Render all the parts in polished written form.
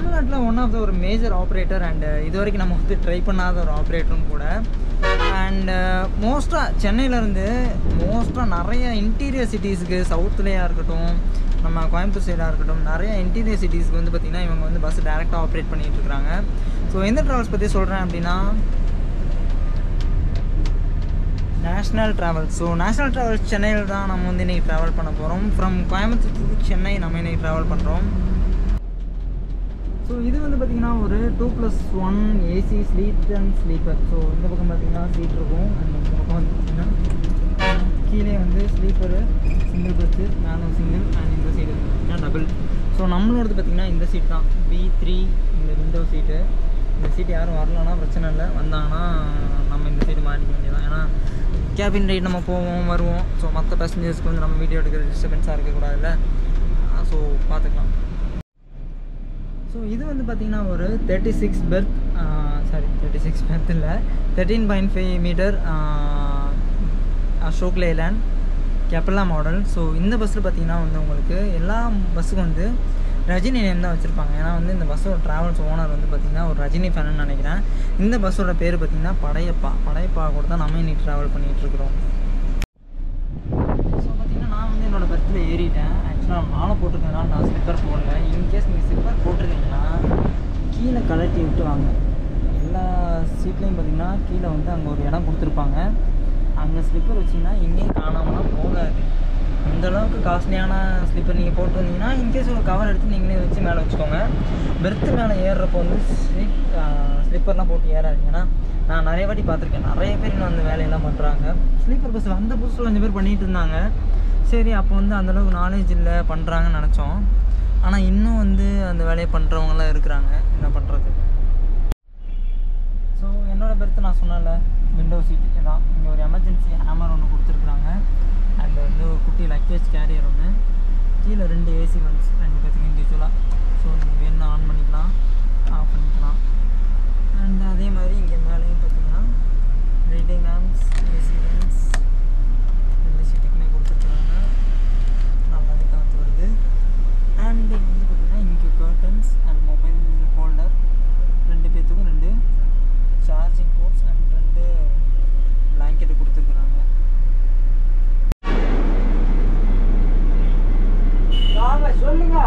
தமிழ்நாட்டில் one of the ஒரு major operator and இது வரைக்கும் நம்ம வந்து ட்ரை பண்ணாத ஒரு ஆப்ரேட்டரும் கூட. அண்டு மோஸ்ட்டாக சென்னையிலேருந்து மோஸ்ட்டாக நிறைய இன்டீரியர் சிட்டிஸுக்கு சவுத்துலேயா இருக்கட்டும், நம்ம கோயம்புத்தூர் சைடாக இருக்கட்டும், நிறைய இன்டீரியர் சிட்டிஸ்க்கு வந்து பார்த்திங்கன்னா இவங்க வந்து பஸ் டேரெக்டாக ஆப்ரேட் பண்ணிகிட்ருக்காங்க. ஸோ எந்த ட்ராவல்ஸ் பற்றி சொல்கிறேன் அப்படின்னா national travels. So national travels சென்னையில் தான் நம்ம வந்து இன்றைக்கி ட்ராவல் பண்ண போகிறோம். ஃப்ரம் கோயம்புத்தூர் டு சென்னை நம்ம இன்றைக்கி ட்ராவல் பண்ணுறோம். ஸோ இது வந்து பார்த்திங்கன்னா ஒரு 2+1 AC sleep and sleeper. So இந்த பக்கம் பார்த்திங்கன்னா சீட் இருக்கும் அண்ட் இந்த பக்கம் வந்து பார்த்திங்கன்னா கீழே வந்து ஸ்லீப்பரு சிங்கிள் பஸ்ஸு, மேலும் சிங்கிள் அண்ட் இந்த சீட்டு பார்த்திங்கன்னா டபுள். ஸோ நம்மளோடது பார்த்திங்கன்னா இந்த சீட் தான் B3, இந்த விண்டோ சீட்டு. இந்த சீட்டு யாரும் வரலன்னா பிரச்சனை இல்லை, வந்தாங்கன்னா நம்ம இந்த சீட்டு மாட்டிக்க வேண்டியதான். ஏன்னா கேபின் ரைட் நம்ம போவோம் வருவோம். ஸோ மற்ற பேசஞ்சர்ஸ்க்கு வந்து நம்ம வீடியோ எடுக்கிற டிஸ்டர்பன்ஸாக இருக்கக்கூடாதுல்ல. ஸோ பார்த்துக்கலாம். ஸோ இது வந்து பார்த்திங்கன்னா ஒரு 36 பெர்த், 36 பெர்த் இல்லை, 13.5 மீட்டர் அசோக் லேலேண்ட் கேப்பல்லா மாடல். ஸோ இந்த பஸ்ஸில் பார்த்திங்கன்னா வந்து உங்களுக்கு எல்லா பஸ்ஸுக்கும் வந்து ரஜினி நேம் தான் வச்சுருப்பாங்க. ஏன்னா வந்து இந்த பஸ்ஸோட ட்ராவல்ஸ் ஓனர் வந்து பார்த்திங்கன்னா ஒரு ரஜினி ஃபேனுன்னு நினைக்கிறேன். இந்த பஸ்ஸோட பேர் பார்த்திங்கன்னா படையப்பா கூட தான் நம்ம இன்றைக்கி ட்ராவல் பண்ணிகிட்ருக்குறோம். ஸோ பார்த்திங்கன்னா நான் வந்து என்னோடய பஸ்ஸில் ஏறிட்டேன். ஆக்சுவலாக மாலை போட்டிருக்கனால நான் ஸ்லிப்பர் போடல. இன்கேஸ் நீங்கள் ஸ்லிப்பர் போட்டிருக்கீங்கன்னா கீழே கலட்டி விட்டு வாங்க. எல்லா சீட்லேயும் பார்த்திங்கன்னா கீழே வந்து அங்கே ஒரு இடம் கொடுத்துருப்பாங்க. அங்கே ஸ்லிப்பர் வச்சிங்கன்னா எங்கேயும் காணாமலாம் போகாது. அந்தளவுக்கு காஸ்ட்லியான ஸ்லிப்பர் நீங்கள் போட்டு வந்தீங்கன்னா இன்கேஸ் ஒரு கவர் எடுத்து நீங்களே வச்சு மேலே வச்சுக்கோங்க. பெர்த்து மேலே ஏறுறப்போ வந்து ஸ்லிப்பர்லாம் போட்டு ஏறாதீங்க. ஏன்னா நான் நிறைய வாட்டி பார்த்துருக்கேன், நிறைய பேர் இன்னும் அந்த வேலையெல்லாம் பண்ணுறாங்க. ஸ்லீப்பர் பஸ் வந்த புதுசில் கொஞ்சம் பேர் பண்ணிகிட்டு இருந்தாங்க. சரி, அப்போ வந்து அந்தளவுக்கு நாலேஜ் இல்லை, பண்ணுறாங்கன்னு நினச்சோம். ஆனால் இன்னும் வந்து அந்த வேலையை பண்ணுறவங்களாம் இருக்கிறாங்க. என்ன பண்ணுறது? ஸோ என்னோடய பெர்த்து நான் சொன்னேன்ல, விண்டோ சீட்டு தான். இங்கே ஒரு எமர்ஜென்சி ஹேமர் ஒன்று கொடுத்துருக்குறாங்க. அண்ட் வந்து ஒரு குட்டி லக்கேஜ் கேரியர் ஒன்று. கீழே 2 ஏசி வென்ட்ஸ், 2 பேருக்கு இண்டிவிஜுவலாக. ஸோ நீங்கள் வேணும்னா ஆன் பண்ணிக்கலாம், ஆஃப் பண்ணிக்கலாம். அண்ட் அதே மாதிரி இங்கே மேலேயும் பார்த்தீங்கன்னா ரீடிங் லேம்ப்ஸ், ஏசி வென்ட்ஸ் 2 சீட்டுக்குமே கொடுத்துருக்குறாங்க. நல்லாவே காற்று வருது. அண்ட் வந்து பார்த்திங்கன்னா இங்கே கர்டன்ஸ் அண்ட் மொபைல் ஹோல்டர், 2 பேர்த்துக்கும் 2 சார்ஜிங் போர்ட்ஸ் அண்ட் 2 பிளாங்கெட்டு கொடுத்துருக்குறாங்க. சொல்லுங்க.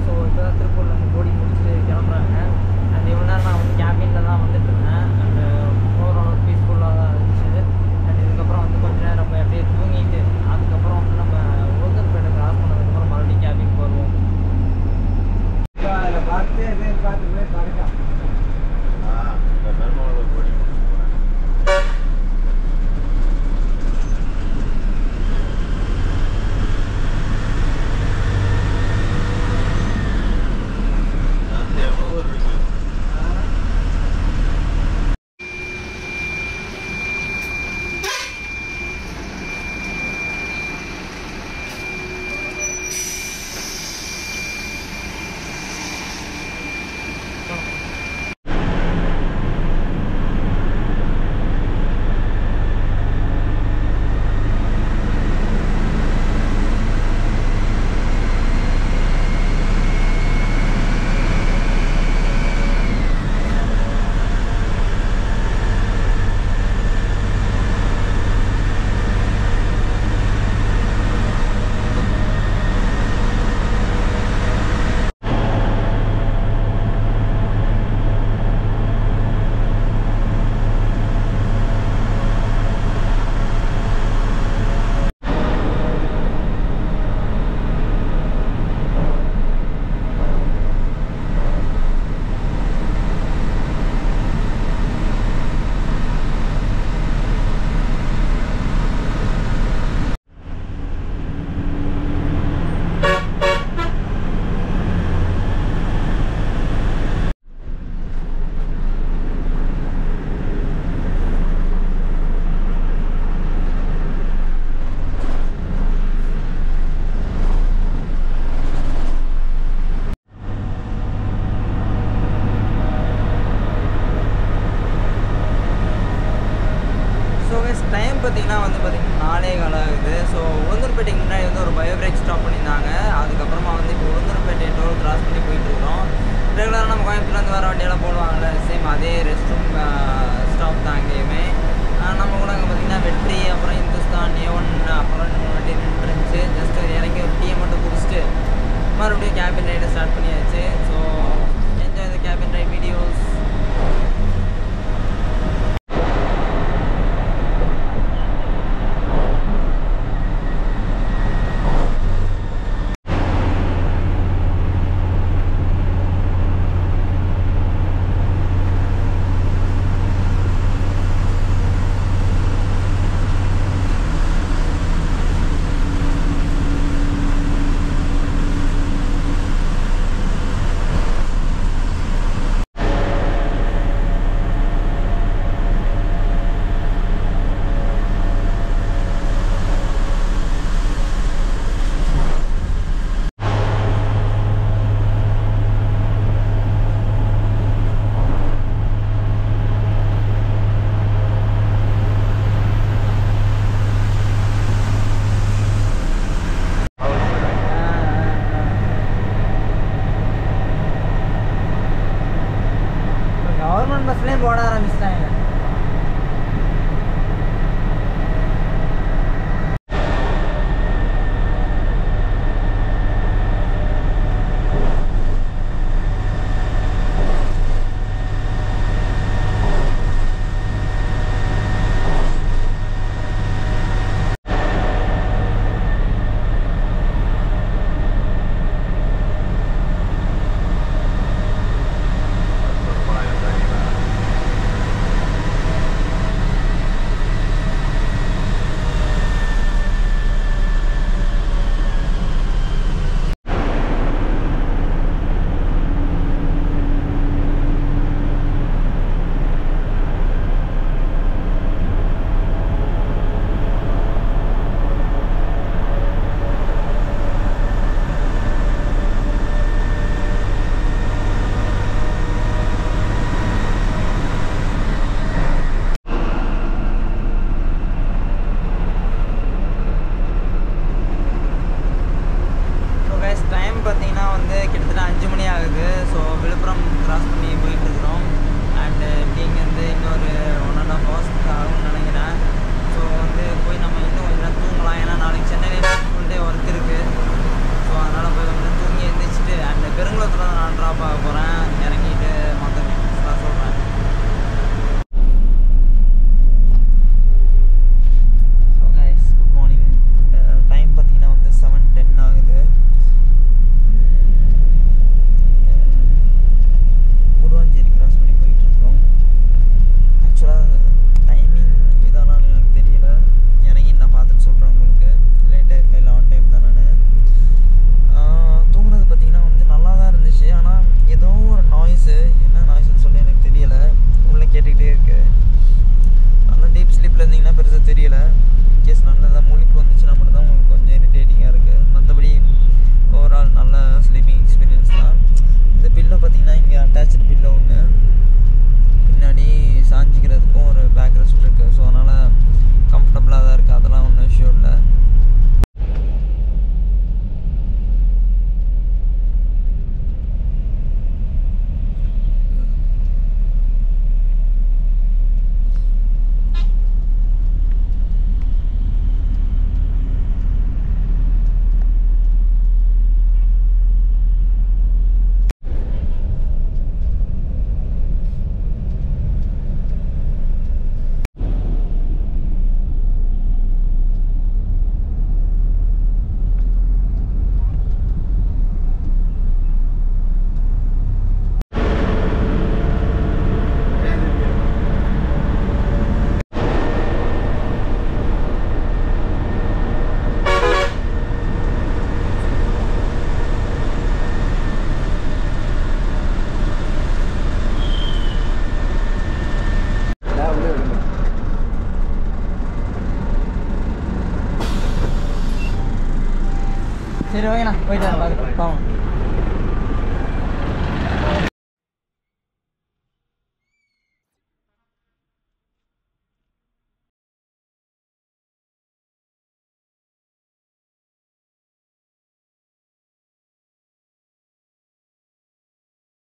ஸோ கோயம்புத்தூர்லேருந்து வர வண்டியெல்லாம் போடுவாங்கள்ல, சேம் அதே ரெஸ்ட் ரூம் ஸ்டாப் தான் அங்கேயுமே. நம்ம கூட அங்கே பார்த்திங்கன்னா வெற்றி, அப்புறம் இந்துஸ்தான், A1, அப்புறம் 2 வண்டி நின்றுருந்துச்சு. ஜஸ்ட் இறங்கி ஒரு டீயை மட்டும் குடிச்சிட்டு மறுபடியும் கேபின் ரைடை ஸ்டார்ட் பண்ணியாச்சு. So enjoy the cabin ride videos. Government பஸ்லேயே போட ஆரம்பிச்சிட்டாங்க. பார்த்தீங்கன்னா வந்து கிட்டத்தட்ட 5 மணி ஆகுது. ஸோ விழுப்புரம் கிராஸ் பண்ணி போயிட்டுருக்குறோம். அண்டு இங்கேருந்து இன்னொரு 1.5 hours ஆகும்னு நினைக்கிறேன். ஸோ வந்து போய் நம்ம இன்னும் கொஞ்சம் நேரம் தூங்கலாம். ஏன்னா நாளைக்கு சென்னையிலே ஃபுல் டே ஒர்க் இருக்குது. ஸோ அதனால் போய் கொஞ்சம் தூங்கி எழுந்திரிச்சிட்டு அண்டு பெருங்குளத்தில் தான் நான் ட்ராப் ஆக போகிறேன். இறங்கிட்டு மற்ற டீட்டெயில்ஸ்லாம் சொல்கிறேன். So guys, good morning. Time பார்த்தீங்கன்னா வந்து 7:10 ஆகுது. கூடுவாஞ்சேரி கிராஸ் பண்ணி போயிட்டுருக்கோம். ஆக்சுவலாக டைமிங் இதானான்னு எனக்கு தெரியல. இறங்கி நான் பார்த்துட்டு சொல்கிறேன் உங்களுக்கு. லேட்டாக இருக்கா இல்லை ஆன் டைம் தான். நான் தூங்குறது பார்த்திங்கன்னா வந்து நல்லா தான் இருந்துச்சு. ஆனால் ஏதோ ஒரு நாய்ஸு, என்ன நாய்ஸ்ன்னு சொல்லி எனக்கு தெரியலை, உள்ளே கேட்டுக்கிட்டே இருக்கு. நல்லா டீப் ஸ்லீப்பில் இருந்தீங்கன்னா பெருசாக தெரியலை. இன்கேஸ் நல்லதாக முழிப்பு வந்துச்சுன்னா மட்டும் தான் உங்களுக்கு கொஞ்சம் இரிட்டேட்டிங்காக இருக்குது. மற்றபடி ஓவரால் நல்ல ஸ்லீப்பிங் எக்ஸ்பீரியன்ஸ் தான். இந்த பில்லோ பார்த்திங்கன்னா இங்கே அட்டாச்சு பில்லோ ஒன்று, பின்னாடி சாஞ்சிக்கிறதுக்கும் ஒரு பேக் ரெஸ்ட் இருக்குது. ஸோ அதனால் கம்ஃபர்டபுளாக தான் இருக்குது. அதெல்லாம் ஒன்றும் இஷ்யூ இல்லை. சரி, ஓகேண்ணா, போயிட்டு பார்த்துட்டு போவோம்.